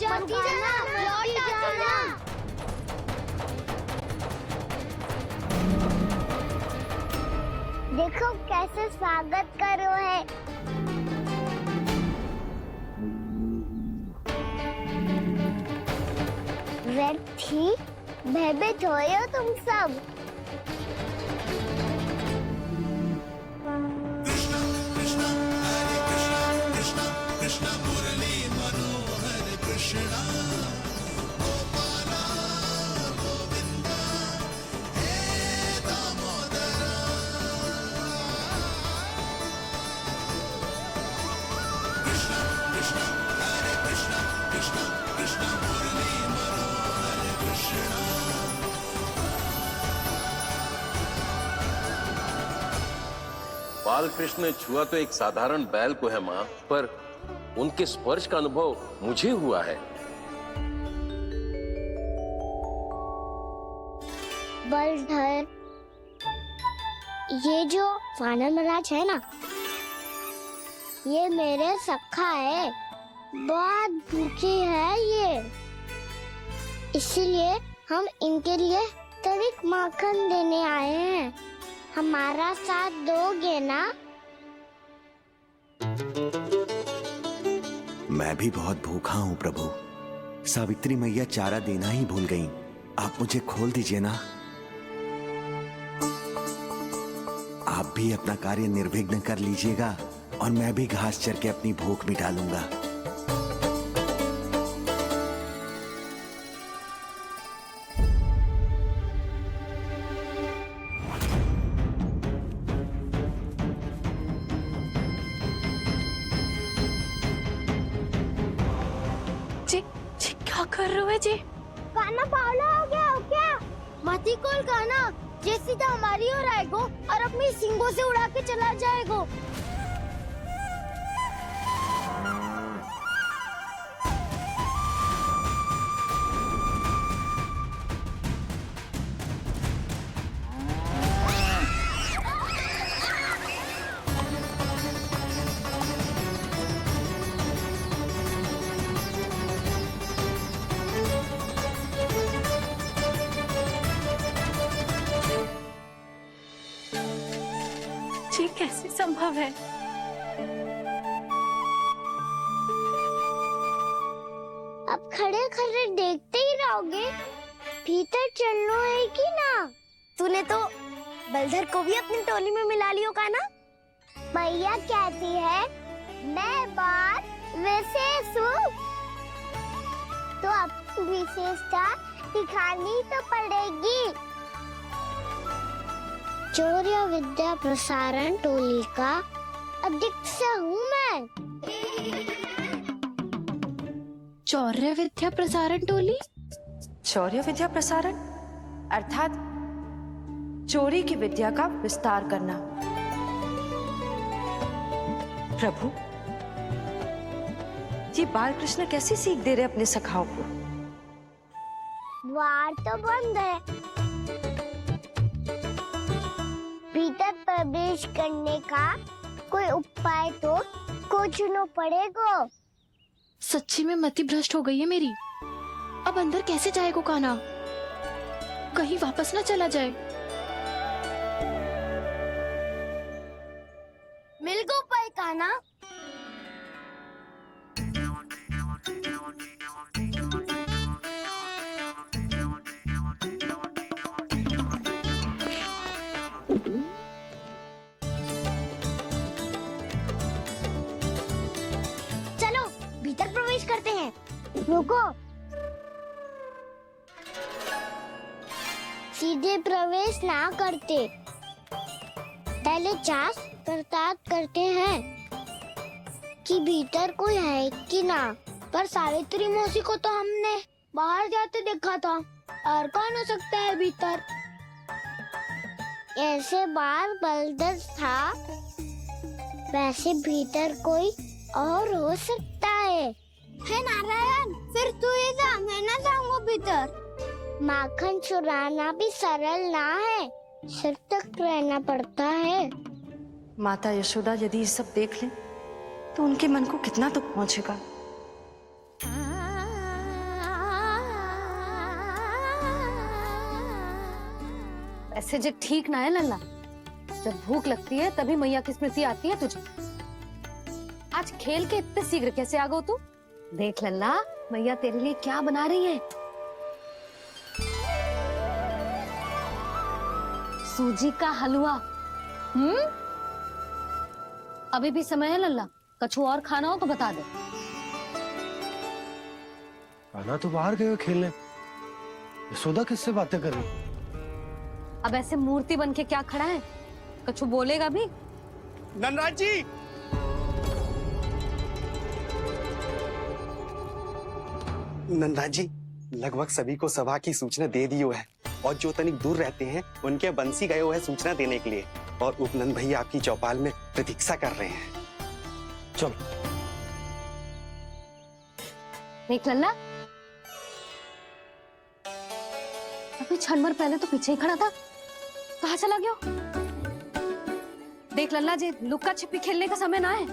मत ही जाना, लौट जाना। देखो कैसे स्वागत करो है। व्यर्थी भयभीत हो तुम सब। बाल कृष्ण ने छुआ तो एक साधारण बैल को है माँ, पर उनके स्पर्श का अनुभव मुझे हुआ है। बलधर, ये जो वानर महाराज है ना, ये मेरे सखा है। बहुत भूखे है ये, इसीलिए हम इनके लिए तनिक माखन देने आए हैं। हमारा साथ दोगे ना? मैं भी बहुत भूखा हूँ प्रभु। सावित्री मैया चारा देना ही भूल गईं। आप मुझे खोल दीजिए ना। आप भी अपना कार्य निर्विघ्न कर लीजिएगा और मैं भी घास चर के अपनी भूख मिटा लूंगा। क्या कर रहे हो जी? काना पावला हो गया हो क्या? मती कोल काना, जे सीधा हमारी ओर आएगो और अपनी सींगों से उड़ा के चला जाएगो। ये कैसे संभव है? अब खड़े खड़े देखते ही रहोगे? भीतर चलना है कि ना? तूने तो बलधर को भी अपनी टोली में मिला लियो का ना? भैया कहती है मैं बात विशेष हूँ, तो अपनी विशेषता दिखानी तो पड़ेगी। चौर्य विद्या प्रसारण टोली का अध्यक्ष हूँ मैं। चौर्य विद्या प्रसारण टोली? शौर्य विद्या प्रसारण अर्थात चोरी की विद्या का विस्तार करना। प्रभु, ये बाल कृष्ण कैसी सीख दे रहे अपने सखाओं को? द्वार तो बंद है, भीतर प्रवेश करने का कोई उपाय तो खोजना पड़ेगा। सच्ची में मति भ्रष्ट हो गई है मेरी। अब अंदर कैसे जाएगा काना? कहीं वापस ना चला जाए। मिल गो पाए काना। चलो भीतर प्रवेश करते हैं। रुको, सीधे प्रवेश ना करते, पहले जांच पड़ताल करते हैं कि भीतर कोई है कि ना। पर सावित्री मौसी को तो हमने बाहर जाते देखा था, और कौन हो सकता है भीतर? ऐसे बार बलदर था, वैसे भीतर कोई और हो सकता है। नारायण, फिर तू ही जा, मैं ना जाऊंगा भीतर। माखन चुराना भी सरल ना है, सतर्क रहना पड़ता है। माता यशोदा यदि ये सब देख लें तो उनके मन को कितना दुख पहुंचेगा। ऐसे जो ठीक ना है लल्ला। जब भूख लगती है तभी मैया की स्मृति आती है तुझे। आज खेल के इतने शीघ्र कैसे आ गो तू? देख लल्ला, मैया तेरे लिए क्या बना रही है। सूजी का हलवा। अभी भी समय है लल्ला, कछु और खाना हो तो बता दे। कान्हा तो बाहर गए खेलने, यशोदा किससे बातें कर रही? अब ऐसे मूर्ति बन के क्या खड़ा है? कछु बोलेगा भी? ननराज जी, नंदराज जी, लगभग सभी को सभा की सूचना दे दी है और जो तनिक दूर रहते हैं उनके बंसी गए हुए हैं सूचना देने के लिए और उपनंद भैया आपकी चौपाल में प्रतीक्षा कर रहे हैं। चल। देख लल्ला, अभी क्षण भर पहले तो पीछे ही खड़ा था, कहाँ चला गया? देख लल्ला जी, लुक्का छिपी खेलने का समय ना है।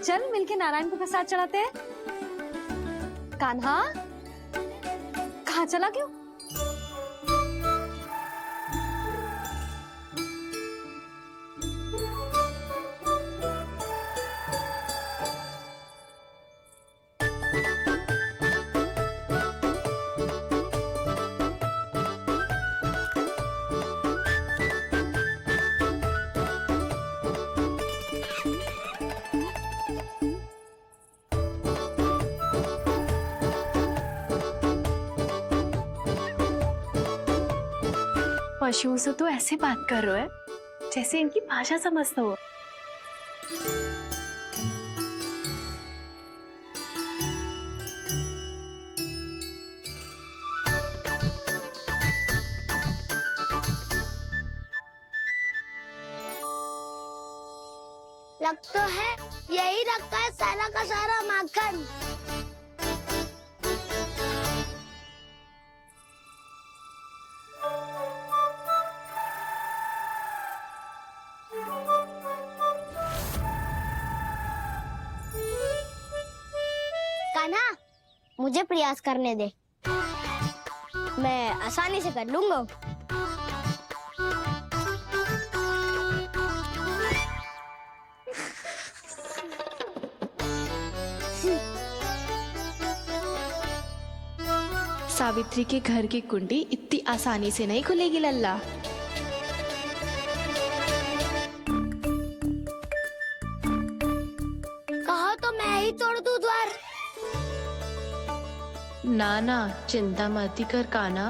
चल मिलके नारायण को प्रसाद चढ़ाते हैं। कान्हा, कहाँ चला गया? पशुओं से तो ऐसे बात कर रहे हो जैसे इनकी भाषा समझते हो। लग तो है यही रखा है सारा का सारा माखन। कान्हा, मुझे प्रयास करने दे, मैं आसानी से कर लूंगा। सावित्री के घर की कुंडी इतनी आसानी से नहीं खुलेगी लल्ला। कहो तो मैं ही तोड़ दूं द्वार। ना ना, चिंता मत कर कान्हा,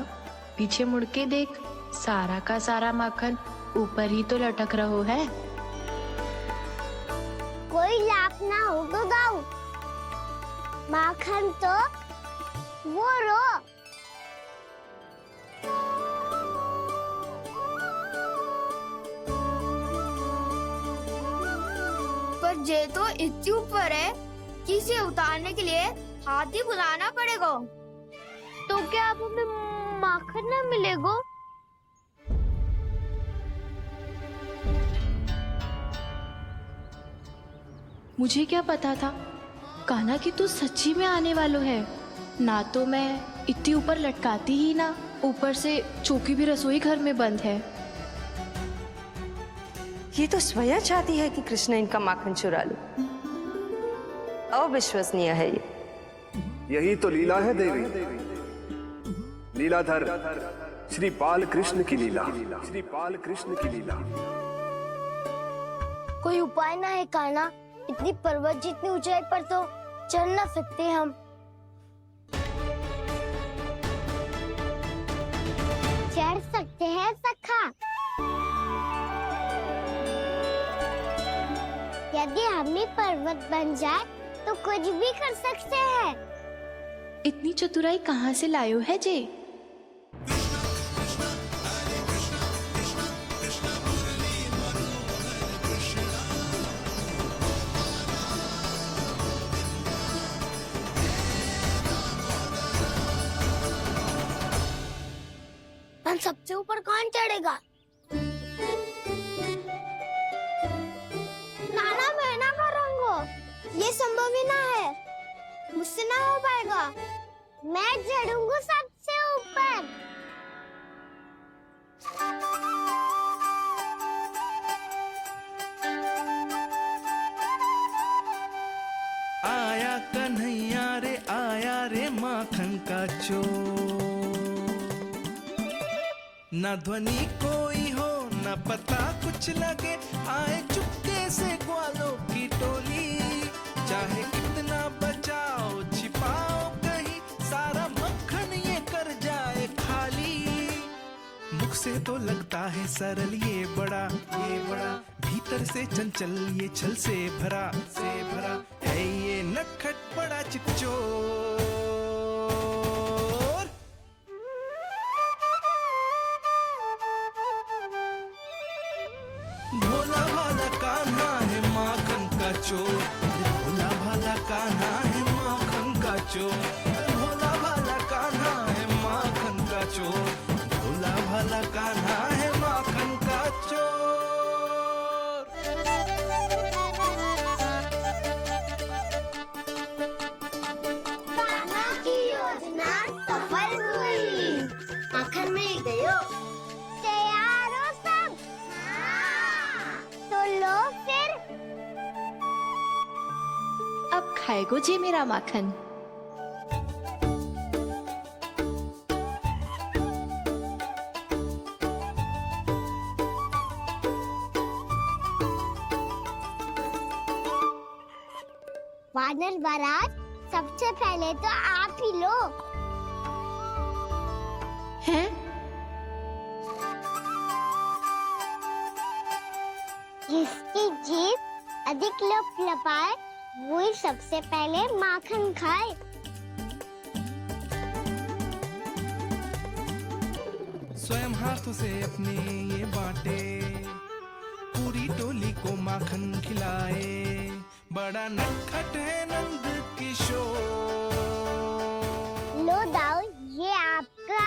पीछे मुड़ के देख, सारा का सारा माखन ऊपर ही तो लटक रहो है। कोई लाभ ना हो तो दाऊ, माखन तो वो रो। पर जे तो इतनी ऊपर है कि इसे उतारने के लिए हाथी बुलाना पड़ेगा। तो क्या अब हमें माखन ना मिलेगा? मुझे क्या पता था कान्हा कि तू सच्ची में आने वालो है। ना तो मैं इतनी ऊपर लटकाती ही ना, ऊपर से चौकी भी रसोई घर में बंद है। ये तो स्वयं चाहती है कि कृष्ण इनका माखन चुरा ले। अविश्वसनीय है ये। यही तो लीला है देवी, लीलाधर श्री बाल कृष्ण की लीला, श्री बाल कृष्ण की लीला। कोई उपाय ना है कान्हा? इतनी पर्वत जितनी ऊंचाई पर तो चल ना सकते हम। चढ़ सकते हैं सखा, यदि हम ही पर्वत बन जाए तो कुछ भी कर सकते हैं। इतनी चतुराई कहाँ से लायो है जे? हम सबसे ऊपर कौन चढ़ेगा? नाना मैं ना करूँगा, ये संभव ही ना है, मुझसे ना हो पाएगा। मैं चढ़ूंगा सबसे ऊपर। ना ध्वनि कोई हो ना पता कुछ लगे, आए चुपके से ग्वालों की टोली। चाहे कितना बचाओ छिपाओ कहीं, सारा मक्खन ये कर जाए खाली। मुख से तो लगता है सरल ये बड़ा, भीतर से चंचल ये छल से भरा है ये नटखट बड़ा चिकचोर। भोला भाला कान्हा है माखन का चोर, भोला भाला कान्हा है माखन का चोर, भोला भाला कान्हा है माखन का चोर, भोला भाला कान्हा है माखन का चोर। कान्हा की योजना सफल हुई, माखन मिल गयो। तैयार हो सब? तो लो फिर। अब खाएगो जी मेरा माखन। वानर बारात, सबसे पहले तो आप ही लो। हैं? जिसकी जीभ अधिक लपलपाए वही सबसे पहले माखन खाए। स्वयं हाथों से अपने ये बांटे, पूरी टोली को माखन खिलाए, बड़ा नटखट है नंद किशोर। लो दाऊ, ये आपका।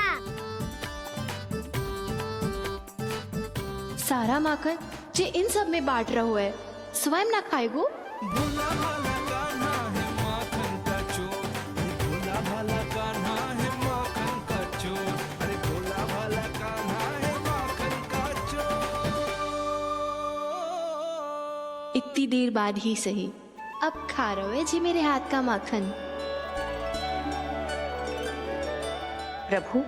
सारा माखन जे इन सब में बांट रहो है, स्वयं ना खाएगो। भोला भाला कान्हा है माखन का चोर, अरे भोला भाला कान्हा है माखन का चोर, अरे भोला भाला कान्हा है माखन का चोर। इतनी देर बाद ही सही, अब खा रहे हो जी मेरे हाथ का माखन। प्रभु,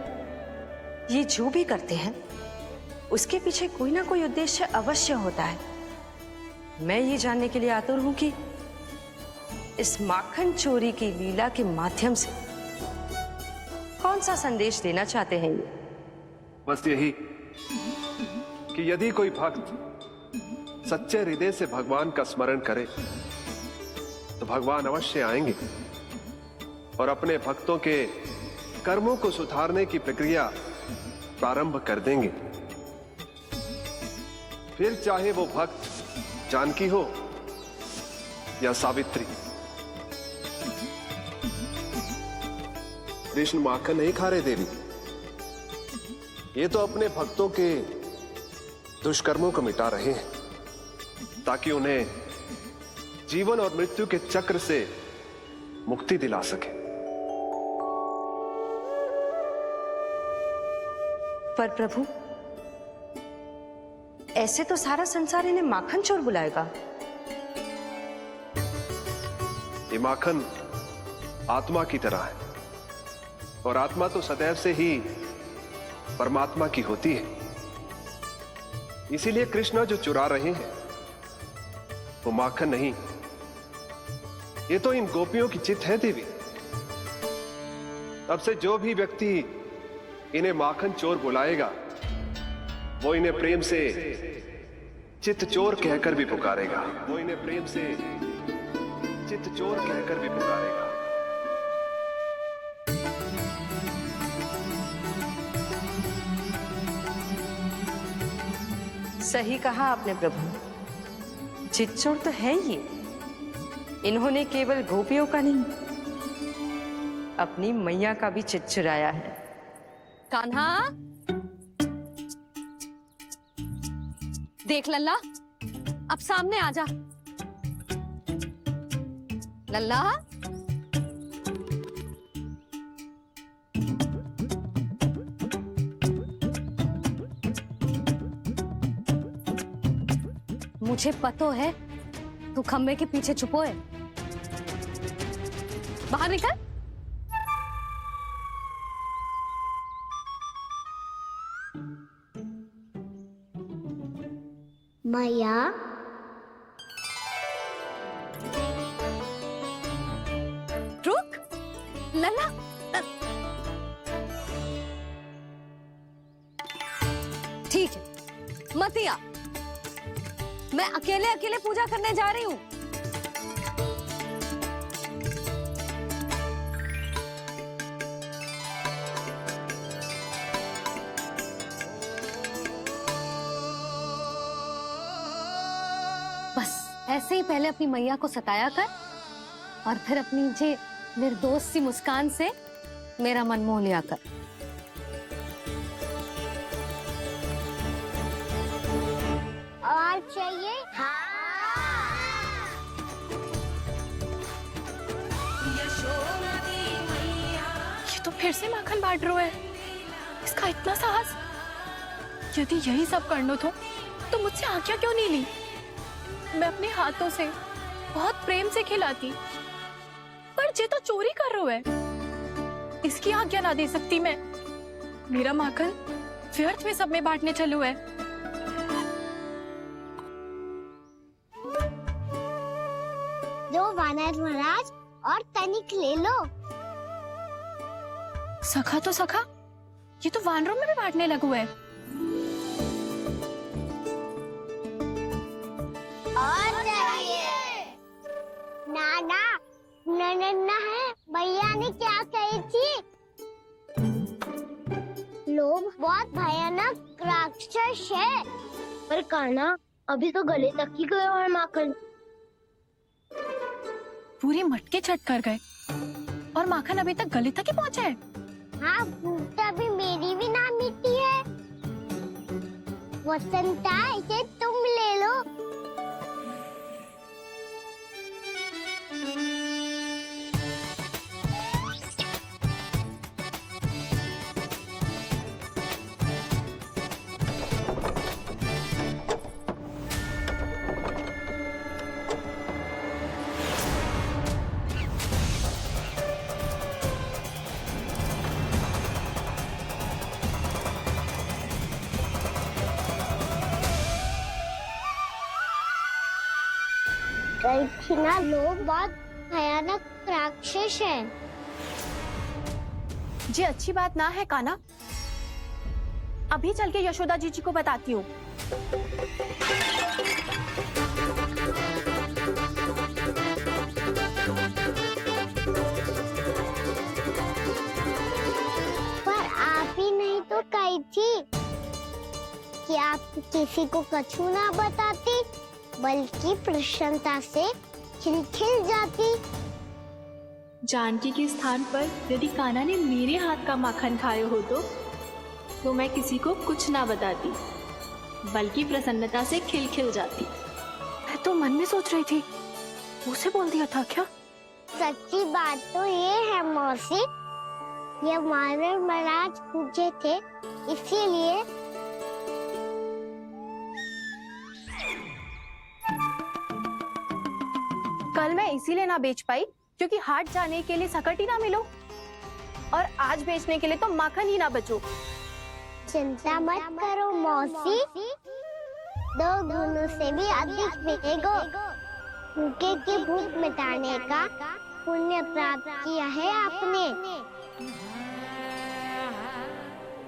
ये जो भी करते हैं उसके पीछे कोई ना कोई उद्देश्य अवश्य होता है। मैं ये जानने के लिए आतुर हूं कि इस माखन चोरी की लीला के माध्यम से कौन सा संदेश देना चाहते हैं ये। बस यही कि यदि कोई भक्त सच्चे हृदय से भगवान का स्मरण करे तो भगवान अवश्य आएंगे और अपने भक्तों के कर्मों को सुधारने की प्रक्रिया प्रारंभ कर देंगे। फिर चाहे वो भक्त जानकी हो या सावित्री। कृष्ण माखन नहीं खा रहे देवी, ये तो अपने भक्तों के दुष्कर्मों को मिटा रहे हैं ताकि उन्हें जीवन और मृत्यु के चक्र से मुक्ति दिला सके। पर प्रभु, ऐसे तो सारा संसार इन्हें माखन चोर बुलाएगा। ये माखन आत्मा की तरह है और आत्मा तो सदैव से ही परमात्मा की होती है। इसीलिए कृष्ण जो चुरा रहे हैं वो माखन नहीं, ये तो इन गोपियों की चित है देवी। अब से जो भी व्यक्ति इन्हें माखन चोर बुलाएगा वो इन्हें प्रेम से चित चोर कहकर भी पुकारेगा, वो इन्हें प्रेम से चित चोर कहकर भी पुकारेगा। सही कहा आपने प्रभु, चित चोर तो है ये। इन्होंने केवल गोपियों का नहीं, अपनी मैया का भी चित चुराया है। कान्हा, देख लल्ला, अब सामने आ जा। लल्ला, मुझे पतो है तू खम्बे के पीछे छुपो है। बाहर निकल। मैया रुक लल्ला। ठीक है मत आ, मैं अकेले अकेले पूजा करने जा रही हूँ। बस ऐसे ही पहले अपनी मैया को सताया कर और फिर अपनी जे निर्दोष सी मुस्कान से मेरा मन मोह लिया कर। और चाहिए? ये तो फिर से माखन बांट रहा है। इसका इतना साहस। यदि यही सब करना तो मुझसे आज्ञा क्यों नहीं ली? मैं अपने हाथों से बहुत प्रेम से खिलाती, पर ये तो चोरी कर रहा है। इसकी आज्ञा ना दे सकती मैं। मेरा माखन व्यर्थ में सब में बांटने चलू है। दो वानर महाराज और तनिक ले लो। सखा तो सखा, ये तो वानरों में भी बांटने लगू है। और चाहिए? नाना नन्ना है, भैया ने क्या कही थी? लोभ बहुत भयानक राक्षस है। पर कान्हा अभी तो गले तक ही गया है माखन। पूरे मटके छट कर गए और माखन अभी तक गले तक ही पहुंचा है। हाँ, तभी मेरी भी ना मिट्टी है। वसंता, इसे तुम ले लो। ना लोग बहुत भयानक राक्षस है। जी अच्छी बात ना है कान्हा। अभी चल के यशोदा जी को बताती हूँ। पर आप ही नहीं तो कही थी कि आप किसी को कछु ना बताती, बल्कि प्रसन्नता से खिलखिल जाती। जानकी के स्थान पर यदि कान्हा ने मेरे हाथ का माखन खाया हो तो मैं किसी को कुछ ना बताती, बल्कि प्रसन्नता से खिलखिल जाती। मैं तो मन में सोच रही थी, मुझसे बोल दिया था क्या? सच्ची बात तो ये है मौसी, ये वानर महाराज पूछे थे, इसीलिए। कल मैं इसीलिए ना बेच पाई क्योंकि हाट जाने के लिए सकट ही ना मिलो, और आज बेचने के लिए तो माखन ही ना बचो। चिंता मत करो मौसी, 2 गुणों से भी अधिक मिलेगा। भूखे की भूख मिटाने का पुण्य प्राप्त किया है आपने।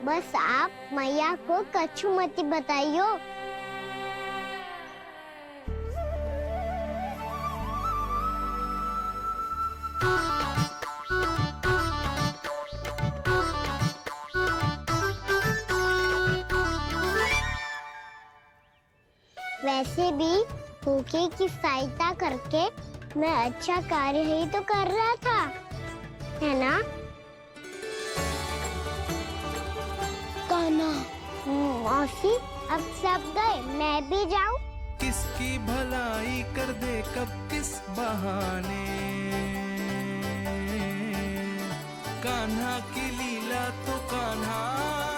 बस आप मैया को कछु मत बताइयो। वैसे भी भूखे की सहायता करके मैं अच्छा कार्य ही तो कर रहा था, है ना? कान्हा, मौसी अब सब गए, मैं भी जाऊं? किसकी भलाई कर दे कब किस बहाने, कान्हा की लीला तो कान्हा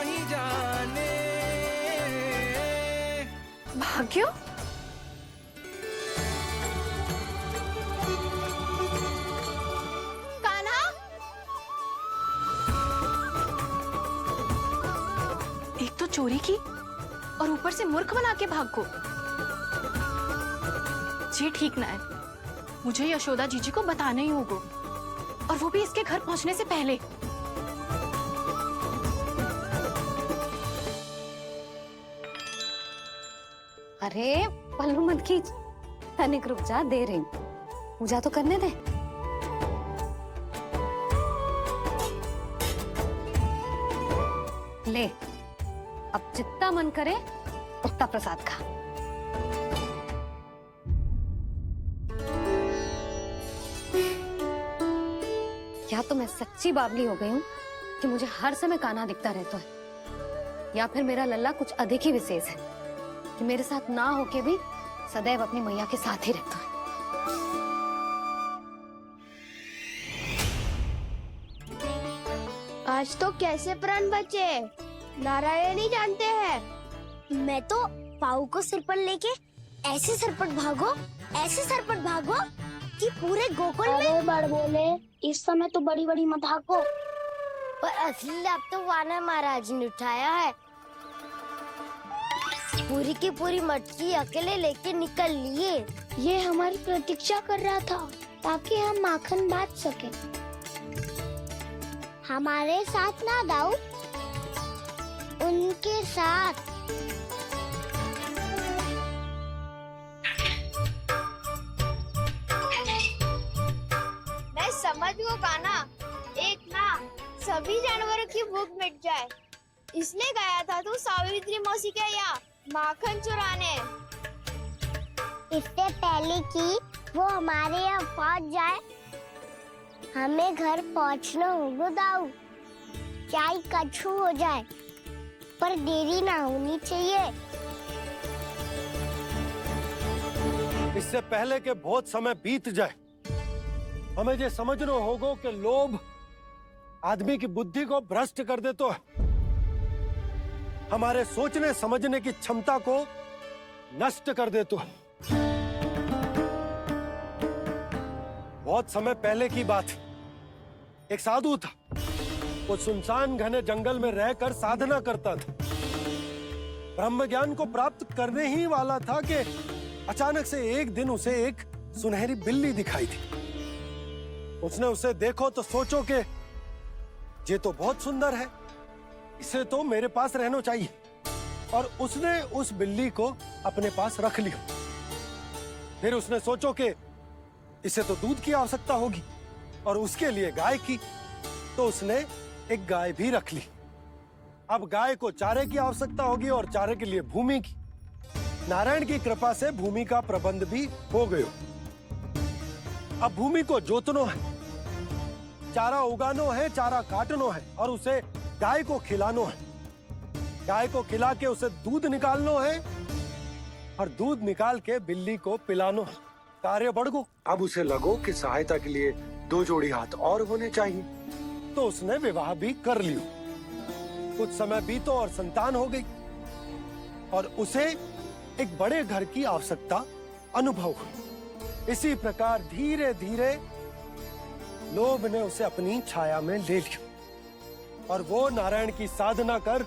ही जाने। भाग्य, कान्हा, एक तो चोरी की और ऊपर से मूर्ख बना के भाग को। ये ठीक ना है। मुझे यशोदा जीजी को बताना ही होगा, और वो भी इसके घर पहुंचने से पहले। अरे पल्लू मत खींच, तनिक रुक जा, दे रही हूँ, पूजा तो करने दे। ले, अब जितना मन करे उतना प्रसाद खा। या तो मैं सच्ची बावली हो गई हूँ कि मुझे हर समय कान्हा दिखता रहता है, या फिर मेरा लल्ला कुछ अधिक ही विशेष है कि मेरे साथ ना होके भी सदैव अपनी मैया के साथ ही रहता है। आज तो कैसे प्राण बचे, नारायण ही जानते हैं। मैं तो पाऊ को सिर पर लेके ऐसे सरपट भागो कि पूरे गोकुल में बड़ बोले, इस समय तो बड़ी बड़ी मत हाको। पर असली लाभ तो वानर महाराज ने उठाया है। पूरी की पूरी मटकी अकेले लेके निकल लिए। ये हमारी प्रतीक्षा कर रहा था ताकि हम माखन बांट सके। हमारे साथ ना दाऊ, उनके साथ। मैं समझ गो कान्हा, एक ना सभी जानवरों की भूख मिट जाए, इसलिए गया था तू सावित्री मौसी के यहाँ माखन चुराने। इससे पहले कि वो हमारे यहाँ पहुँच जाए, हमें घर पहुँचना होगा दाऊ, चाहे कछु हो जाए, पर देरी ना होनी चाहिए। इससे पहले के बहुत समय बीत जाए, हमें ये समझना होगा कि लोभ आदमी की बुद्धि को भ्रष्ट कर दे, तो हमारे सोचने समझने की क्षमता को नष्ट कर दे। तो बहुत समय पहले की बात, एक साधु था, वो सुनसान घने जंगल में रहकर साधना करता था। ब्रह्म ज्ञान को प्राप्त करने ही वाला था कि अचानक से एक दिन उसे एक सुनहरी बिल्ली दिखाई थी। उसने उसे देखो तो सोचो कि ये तो बहुत सुंदर है, इसे तो मेरे पास रहना चाहिए, और उसने उस बिल्ली को अपने पास रख लिया। फिर उसने सोचो कि इसे तो दूध की आवश्यकता होगी और उसके लिए गाय की, तो उसने एक गाय भी रख ली। अब गाय को चारे की आवश्यकता होगी और चारे के लिए भूमि की। नारायण की कृपा से भूमि का प्रबंध भी हो गयो। अब भूमि को जोतनो है, चारा उगानो है, चारा काटनो है, और उसे गाय को खिलानो है। गाय को खिला के उसे दूध निकालनो है, और दूध निकाल के बिल्ली को पिलानो है। कार्य बढ़ गो। अब उसे लगो कि सहायता के लिए 2 जोड़ी हाथ और होने चाहिए, तो उसने विवाह भी कर लियो। कुछ समय बीतो और संतान हो गई, और उसे एक बड़े घर की आवश्यकता अनुभव हुई। इसी प्रकार धीरे धीरे लोभ ने उसे अपनी छाया में ले लिया, और वो नारायण की साधना कर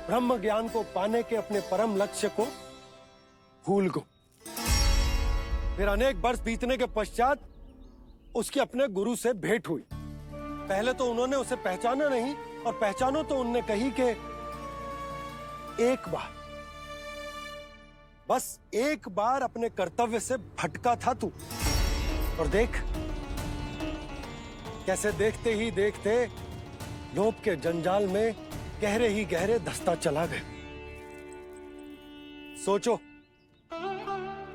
ब्रह्म ज्ञान को पाने के अपने परम लक्ष्य को भूल गो। फिर अनेक वर्ष बीतने के पश्चात उसकी अपने गुरु से भेंट हुई। पहले तो उन्होंने उसे पहचाना नहीं, और पहचानो तो उनने कही कि एक बार, बस एक बार अपने कर्तव्य से भटका था तू, और देख कैसे देखते ही देखते लोभ के जंजाल में गहरे ही गहरे धंसता चला गया। सोचो,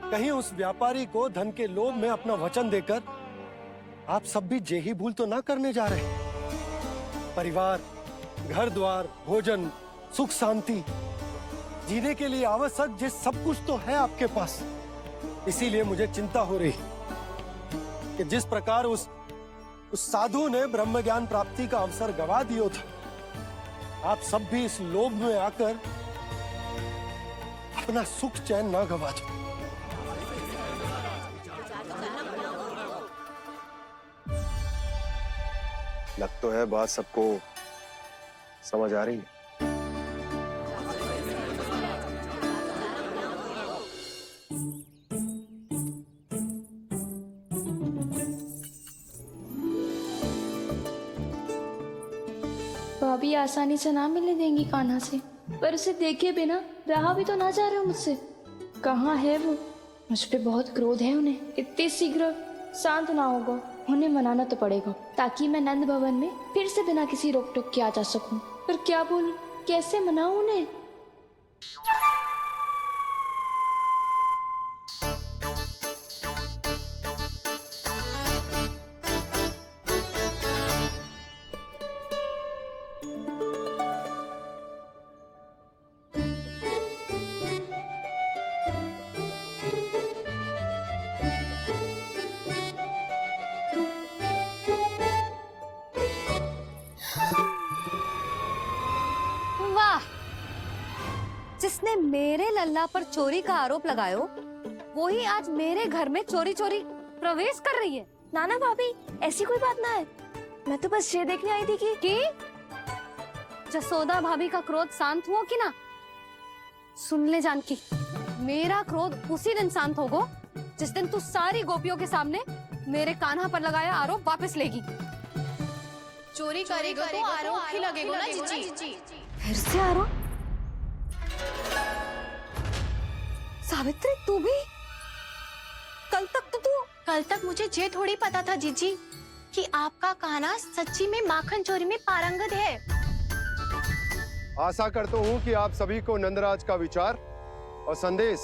कहीं उस व्यापारी को धन के लोभ में अपना वचन देकर आप सब भी जे ही भूल तो ना करने जा रहे। परिवार, घर द्वार, भोजन, सुख शांति, जीने के लिए आवश्यक जिस सब कुछ तो है आपके पास। इसीलिए मुझे चिंता हो रही कि जिस प्रकार उस साधु ने ब्रह्म ज्ञान प्राप्ति का अवसर गवा दिया था, आप सब भी इस लोभ में आकर अपना सुख चैन ना गवा जाओ। लग तो है बात सबको समझ आ रही है। भाभी आसानी से ना मिलने देंगी कान्हा से, पर उसे देखे बिना रहा भी तो ना जा रहे हो मुझसे। कहाँ है वो? मुझ पे बहुत क्रोध है उन्हें, इतनी शीघ्र शांत ना होगा। उन्हें मनाना तो पड़ेगा ताकि मैं नंद भवन में फिर से बिना किसी रोक टोक के आ जा सकूं। पर क्या बोलूं, कैसे मनाऊं उन्हें? वाह, जिसने मेरे लल्ला पर चोरी का आरोप लगायो, वो ही आज मेरे घर में चोरी चोरी प्रवेश कर रही है। नाना भाभी, ऐसी कोई बात ना है। मैं तो बस ये देखने आई थी कि जसोदा भाभी का क्रोध शांत हुआ कि ना? सुन ले जानकी, मेरा क्रोध उसी दिन शांत होगा जिस दिन तू सारी गोपियों के सामने मेरे कान्हा पर लगाया आरोप वापस लेगी। चोरी करेगा तो आरोप ही लगेगा ना जीजी। फिर से आरोप? सावित्री, तू भी? कल तक मुझे ये थोड़ी पता था जीजी कि आपका कान्हा सच्ची में माखन चोरी में पारंगत है। आशा करता हूँ कि आप सभी को नंदराज का विचार और संदेश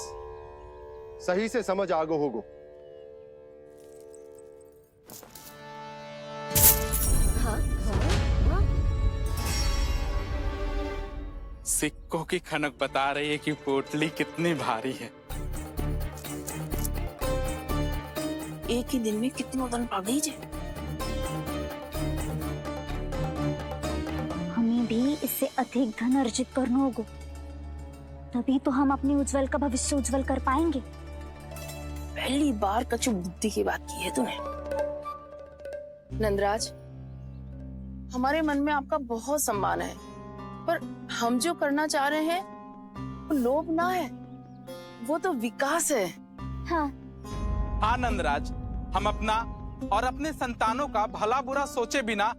सही से समझ आगो होगो। सिक्कों की खनक बता रही है कि पोटली कितनी भारी है। एक ही दिन में कितने धन पा गई जे। हमें भी इससे अधिक धन अर्जित करना होगा, तभी तो हम अपने उज्जवल का भविष्य उज्जवल कर पाएंगे। पहली बार कछु बुद्धि की बात की है तूने। नंदराज, हमारे मन में आपका बहुत सम्मान है, पर हम जो करना चाह रहे हैं वो लोभ ना है, वो तो विकास है। हाँ नंदराज, हम अपना और अपने संतानों का भला बुरा सोचे बिना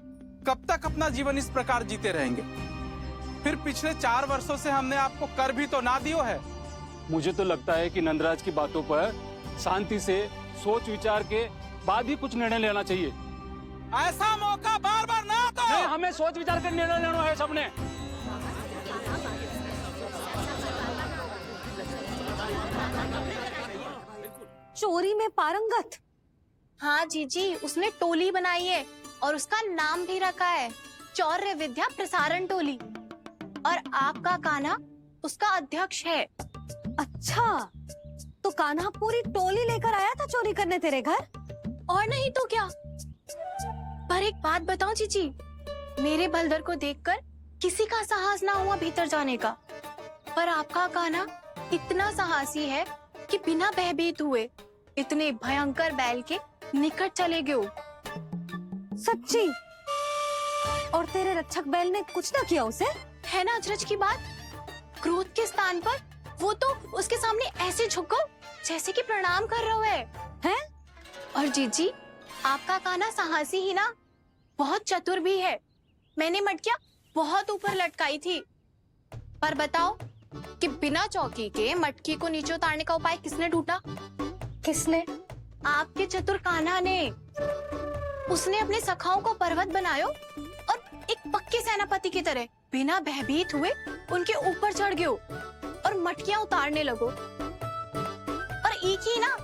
कब तक अपना जीवन इस प्रकार जीते रहेंगे? फिर पिछले 4 वर्षों से हमने आपको कर भी तो ना दियो है। मुझे तो लगता है कि नंदराज की बातों पर शांति से सोच विचार के बाद ही कुछ निर्णय लेना चाहिए। ऐसा मौका बार बार ना दो। नहीं, हमें सोच विचार कर निर्णय लेना है सबने। चोरी में पारंगत? हाँ जीजी, उसने टोली बनाई है और उसका नाम भी रखा है चौर्य विद्या प्रसारण टोली, और आपका कान्हा उसका अध्यक्ष है। अच्छा, तो कान्हा पूरी टोली लेकर आया था चोरी करने तेरे घर? और नहीं तो क्या। पर एक बात बताओ जीजी, मेरे बलदर को देखकर किसी का साहस ना हुआ भीतर जाने का, पर आपका कान्हा इतना साहसी है कि बिना भयभीत हुए इतने भयंकर बैल के निकट चले गए। सच्ची? और तेरे रक्षक बैल ने कुछ ना किया उसे? है ना अचरज की बात। क्रोध के स्थान पर वो तो उसके सामने ऐसे झुको जैसे कि प्रणाम कर रहा है। और जीजी, आपका कान्हा साहसी ही ना, बहुत चतुर भी है। मैंने मटकियां बहुत ऊपर लटकाई थी, पर बताओ कि बिना चौकी के मटकी को नीचे उतारने का उपाय किसने ढूंढा? किसने? आपके चतुर कान्हा ने। उसने अपने सखाओं को पर्वत बनायो और एक पक्के सेनापति की तरह बिना भयभीत हुए उनके ऊपर चढ़ गयो और मटकियां उतारने लगो। और एक ही ना,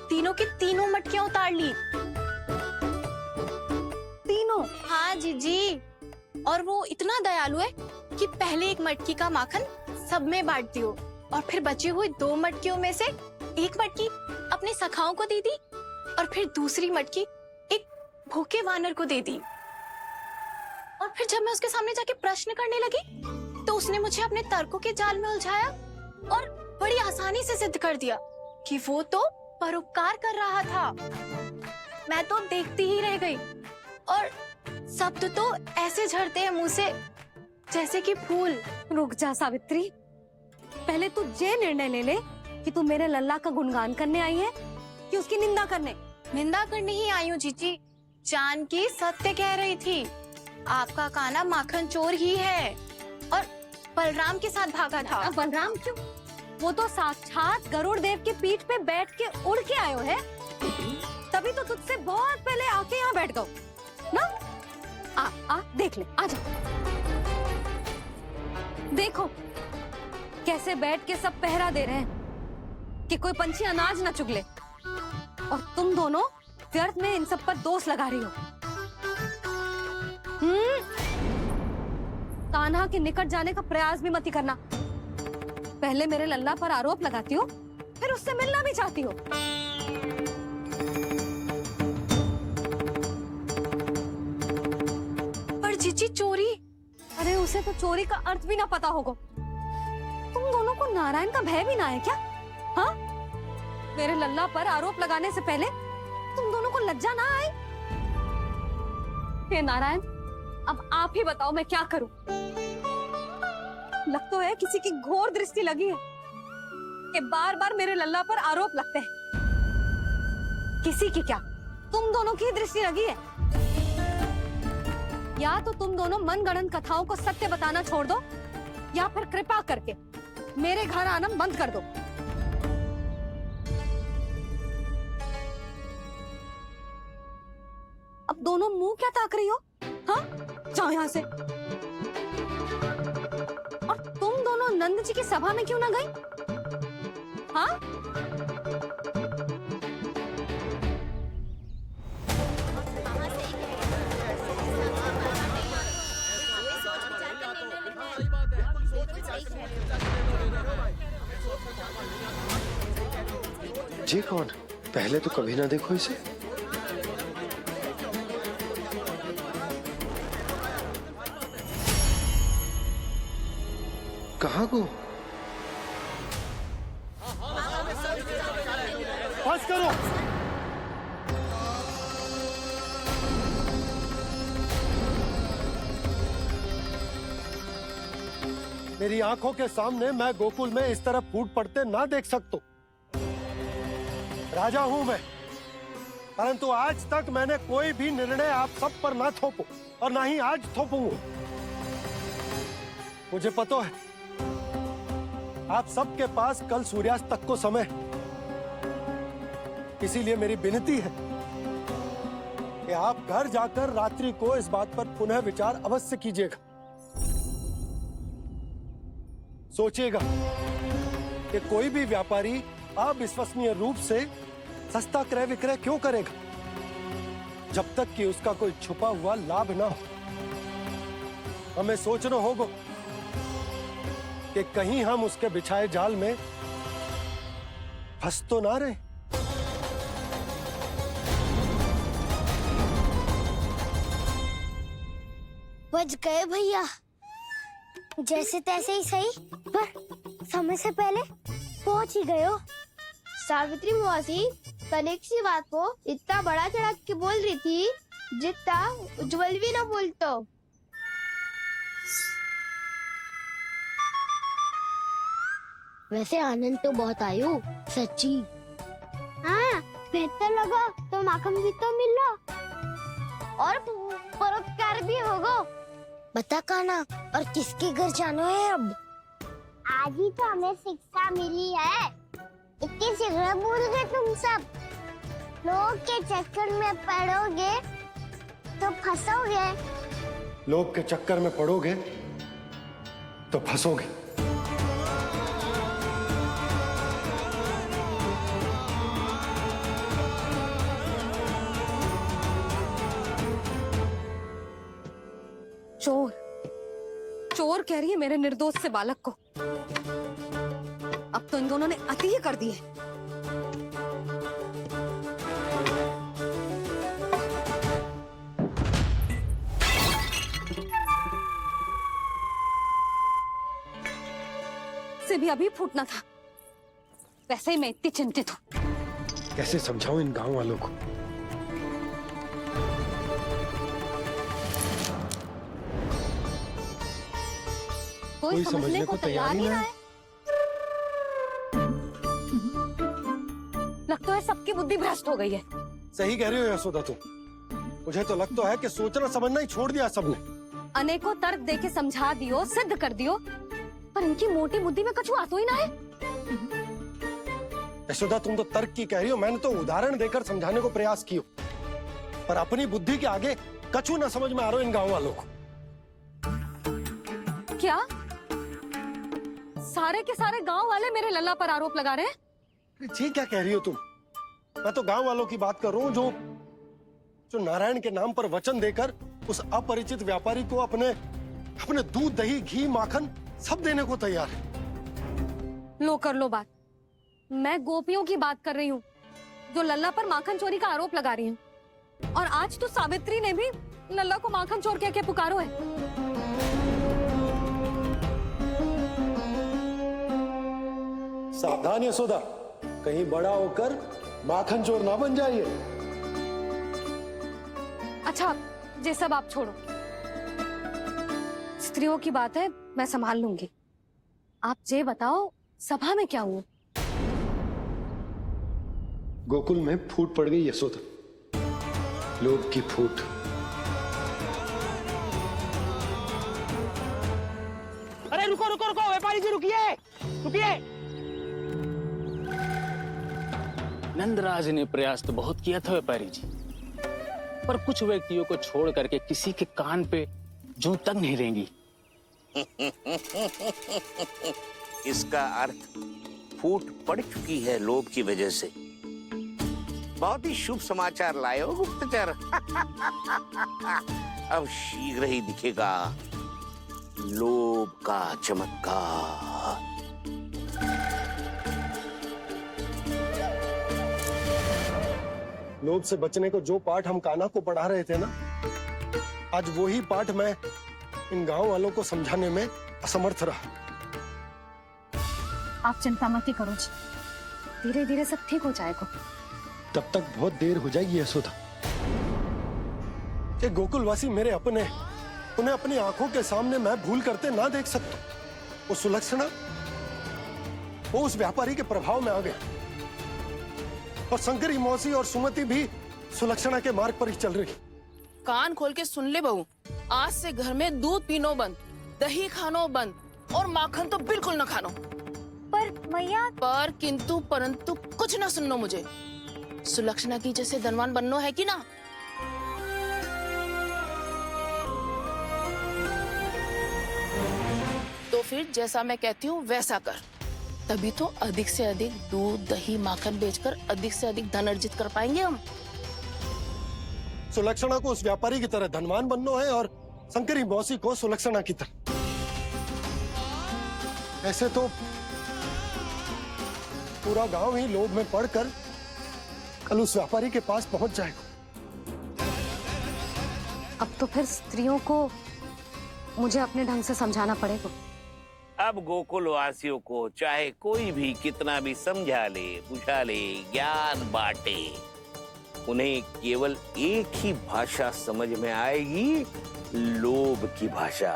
तीनों की तीनों मटकियां उतार ली। तीनों? हाँ जीजी, और वो इतना दयालु है कि पहले एक मटकी का माखन सब में बांट दियो और फिर बची हुई 2 मटकियों में से एक मटकी अपने सखाओं को दे दी और फिर दूसरी मटकी एक भूखे वानर को दे दी। और फिर जब मैं उसके सामने जाके प्रश्न करने लगी तो उसने मुझे अपने तर्कों के जाल में उलझाया और बड़ी आसानी से सिद्ध कर दिया कि वो तो परोपकार कर रहा था। मैं तो देखती ही रह गई और शब्द तो ऐसे झड़ते हैं मुंह से जैसे कि फूल। रुक जा सावित्री, पहले तू ये निर्णय ले ले कि तू मेरे लल्ला का गुणगान करने आई है कि उसकी निंदा करने? निंदा करने ही आई हूँ जीजी। जानकी सत्य कह रही थी। आपका कान्हा माखन चोर ही है और बलराम के साथ भागा था। अब बलराम क्यों? वो तो साक्षात गरुड़ देव की पीठ पे बैठ के उड़ के आयो है, तभी तो तुझसे बहुत पहले आके यहाँ बैठ गओ ना। आ देख ले, आजा। देखो कैसे बैठ के सब पहरा दे रहे हैं कि कोई पंछी अनाज ना चुगले, और तुम दोनों व्यर्थ में इन सब पर दोष लगा रही हो। कान्हा के निकट जाने का प्रयास भी मत ही करना। पहले मेरे लल्ला पर आरोप लगाती हो, फिर उससे मिलना भी चाहती हो। पर जीजी चोरी, अरे उसे तो चोरी का अर्थ भी ना पता होगा। तुम दोनों को नारायण का भय भी ना है क्या? हाँ, मेरे लल्ला पर आरोप लगाने से पहले तुम दोनों को लज्जा ना आई? हे नारायण, अब आप ही बताओ मैं क्या करूं। लग तो है किसी की घोर दृष्टि लगी है कि बार बार मेरे लल्ला पर आरोप लगते हैं। किसी की क्या, तुम दोनों की दृष्टि लगी है। या तो तुम दोनों मनगढ़ंत कथाओं को सत्य बताना छोड़ दो, या फिर कृपा करके मेरे घर आना बंद कर दो। अब दोनों मुंह क्या ताक रही हो? हाँ, जाओ यहाँ से। और तुम दोनों नंद जी की सभा में क्यों ना गई? हाँ? जी कौन? पहले तो कभी ना देखो इसे। कहाँ को? बस करो। मेरी आंखों के सामने मैं गोकुल में इस तरह फूट पड़ते ना देख सकता। राजा हूं मैं, परंतु आज तक मैंने कोई भी निर्णय आप सब पर ना थोपो और ना ही आज थोपूंगा। मुझे पता है आप सबके पास कल सूर्यास्त तक को समय, इसीलिए मेरी विनती है कि आप घर जाकर रात्रि को इस बात पर पुनः विचार अवश्य कीजिएगा। सोचिएगा कि कोई भी व्यापारी अविश्वसनीय रूप से सस्ता क्रय विक्रय क्यों करेगा, जब तक कि उसका कोई छुपा हुआ लाभ ना हो। हमें सोचना होगा कि कहीं हम उसके बिछाए जाल में फंस तो ना रहे। बच गए भैया, जैसे तैसे ही सही, पर समय से पहले पहुंच ही गए हो। सावित्री मौसी तनिक सी बात को इतना बड़ा चढ़ा के बोल रही थी जितना उज्जवल भी ना बोलतो। वैसे आनंद तो बहुत आयो, सच्ची। हाँ, बेहतर लगा तो माखन भी तो मिला और परोपकार भी होगा। बता कान्हा, और किसके घर जाना है अब? आज ही तो हमें शिक्षा मिली है, इतनी शीघ्र भूल गए तुम सब। लोग के चक्कर में पड़ोगे तो फंसोगे। लोग के चक्कर में पड़ोगे तो फंसोगे। चोर, चोर कह रही है मेरे निर्दोष से बालक को। अब तो इन दोनों ने अति ही कर दी है। से भी अभी फूटना था। वैसे ही मैं इतनी चिंतित हूँ। कैसे समझाऊं इन गांव वालों को? कोई समझने को तैयार ही ना है। लगता है सबकी बुद्धि भ्रष्ट हो गई है। सही कह रही हो यशोदा तुम। मुझे तो लगता है कि सोचना समझना ही छोड़ दिया सबने। अनेकों तर्क देके समझा दियो, सिद्ध कर दियो, पर इनकी मोटी बुद्धि में कछु आतो ही ना है। यशोदा, तुम तो तर्क की कह रही हो, मैंने तो उदाहरण देकर समझाने को प्रयास किया, पर अपनी बुद्धि के आगे कछु ना समझ में आ रहा इन गांव वालों को। क्या सारे के सारे गांव वाले मेरे लल्ला पर आरोप लगा रहे हैं? जी क्या कह रही हो तुम? मैं तो गांव वालों की बात कर रहा हूँ जो नारायण के नाम पर वचन देकर उस अपरिचित व्यापारी को अपने दूध, दही, घी, माखन सब देने को तैयार है। लो कर लो बात। मैं गोपियों की बात कर रही हूँ जो लल्ला पर माखन चोरी का आरोप लगा रही हैं। और आज तो सावित्री ने भी लल्ला को माखन चोर कह के पुकारो है। सावधान यशोदा, कहीं बड़ा होकर माखन चोर ना बन जाइए। अच्छा, ये सब आप छोड़ो, स्त्रियों की बात है, मैं संभाल लूंगी। आप ये बताओ, सभा में क्या हुआ? गोकुल में फूट पड़ गई यशोदा, लोभ की फूट। अरे रुको रुको रुको, व्यापारी जी रुकिए रुकिए। नंदराज ने प्रयास तो बहुत किया था व्यापारी जी, पर कुछ व्यक्तियों को छोड़ करके किसी के कान पे जूं तक नहीं रेंगी। इसका अर्थ फूट पड़ चुकी है लोभ की वजह से। बहुत ही शुभ समाचार लाए हो गुप्तचर। अब शीघ्र ही दिखेगा लोभ का चमत्कार। लोभ से बचने को जो पाठ हम कान्हा को पढ़ा रहे थे ना, आज वही पाठ मैं इन गांव वालों को समझाने में असमर्थ रहा। आप चिंता मत करो जी, धीरे धीरे सब ठीक हो जाएगा। तब तक बहुत देर हो जाएगी यशोदा। ये गोकुलवासी मेरे अपने, उन्हें अपनी आंखों के सामने मैं भूल करते ना देख सकता। वो सुलक्षणा, वो उस व्यापारी के प्रभाव में आ गया, और शंकरी मौसी और सुमति भी सुलक्षणा के मार्ग पर ही चल रही। कान खोल के सुन ले बहू, आज से घर में दूध पीनो बंद, दही खानो बंद, और माखन तो बिल्कुल न खानो। पर मैया, पर किंतु परंतु कुछ न सुननो मुझे। सुलक्षणा की जैसे धनवान बननो है कि ना? तो फिर जैसा मैं कहती हूँ वैसा कर, तभी तो अधिक से अधिक दूध, दही, माखन बेचकर अधिक से अधिक धन अर्जित कर पाएंगे हम। सुलक्षणा को उस व्यापारी की तरह धनवान बनना है और शंकरी मौसी को सुलक्षणा की तरह। ऐसे तो पूरा गांव ही लोभ में पड़कर कल उस व्यापारी के पास पहुंच जाएगा। अब तो फिर स्त्रियों को मुझे अपने ढंग से समझाना पड़ेगा। अब गोकुल वासियों को चाहे कोई भी कितना भी समझा ले, बुझा ले, ज्ञान बांटे, उन्हें केवल एक ही भाषा समझ में आएगी, लोभ की भाषा।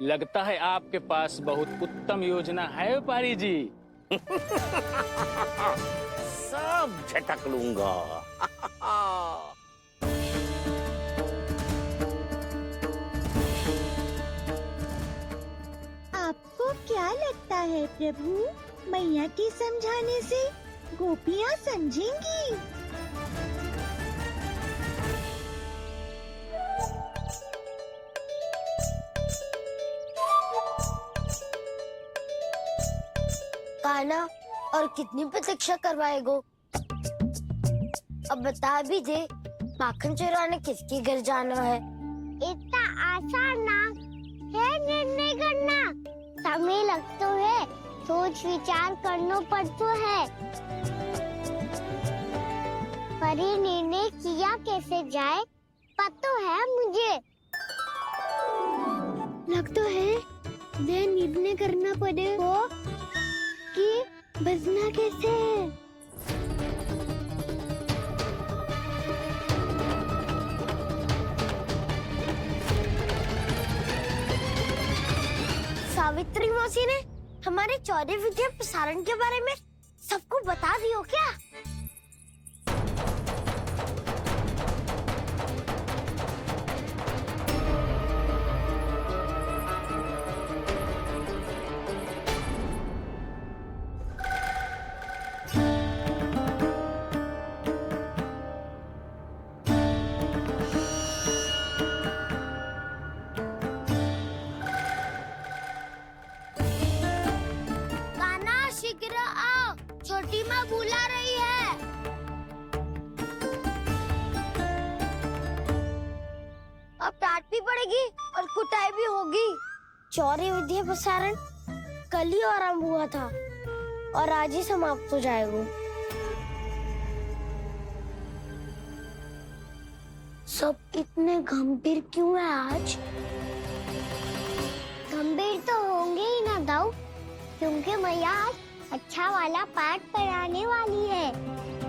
लगता है आपके पास बहुत उत्तम योजना है व्यापारी जी। सब झटक लूंगा। आपको क्या लगता है प्रभु, मैया के समझाने से गोपियाँ समझेंगी? कान्हा, और कितनी प्रतीक्षा करवाएगो? अब बता भी दे, माखन चुराने किसके घर जाना है? इतना आसान ना है निर्णय करना, समय लगता है, सोच विचार करना पड़ता है। पर ये निर्णय किया कैसे जाए पता है मुझे। लगता है ये निर्णय करना पड़ेगा कि बजना कैसे। सावित्री मौसी ने हमारे 14 विद्या प्रसारण के बारे में सबको बता दियो क्या? भी पड़ेगी और कुटाई भी होगी। चौरी विद्या प्रसारण कल ही आरंभ हुआ था और आज ही समाप्त हो जाएगा। सब इतने गंभीर क्यों है आज? गंभीर तो होंगे ही ना दाऊ, क्योंकि मैया आज अच्छा वाला पाठ पढ़ाने वाली है।